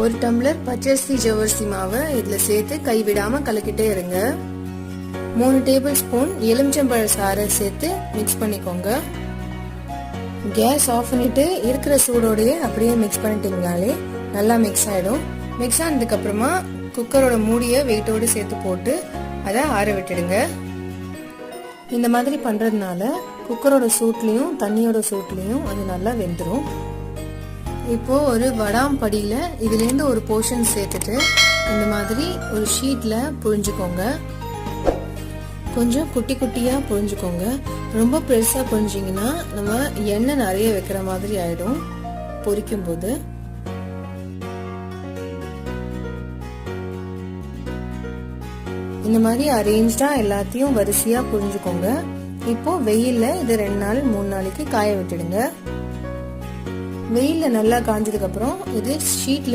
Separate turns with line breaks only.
ஒரு டம்ளர் பச்சரிசி ஜவ்வரிசி மாவை இதுல சேர்த்து கைவிடாம கலக்கிட்டே இருங்க. 3 டேபிள் ஸ்பூன் எலுமிச்சம்பழ சாறை சேர்த்து மிக்ஸ் பண்ணிக்கோங்க. கேஸ் ஆஃப் பண்ணிட்டு இருக்கிற சூடோடய அப்படியே மிக்ஸ் பண்ணிட்டீங்கனாலே நல்லா மிக்ஸ் ஆயிடும். மிக்ஸ் ஆனதுக்கு அப்புறமா குக்கரோட மூடிய வெயிட்டோடு சேர்த்து போட்டு அதை ஆற விட்டுடுங்க. இந்த மாதிரி பண்றதுனால குக்கரோட சூட்லயும் தண்ணியோட சூட்லயும் அது நல்லா வெந்துடும். இப்போ ஒரு வடாம் படியில இதுல இருந்து ஒரு போர்ஷன் சேர்த்துட்டு இந்த மாதிரி ஒரு ஷீட்ல புழிஞ்சுக்கோங்க. கொஞ்சம் குட்டி குட்டியா புழிஞ்சுக்கோங்க. ரொம்ப பெருசா புழிஞ்சிங்கன்னா நம்ம எண்ணெய் நிறைய வைக்கிற மாதிரி ஆயிடும் பொரிக்கும் போது. இந்த மாதிரி அரேஞ்சா எல்லாத்தையும் வரிசையா புழிஞ்சுக்கோங்க. இப்போ வெயில்ல இது 2 நாள் 3 நாளைக்கு காய விட்டுடுங்க. வெயில்ல நல்லா காஞ்சதுக்கு அப்புறம் இது ஷீட்ல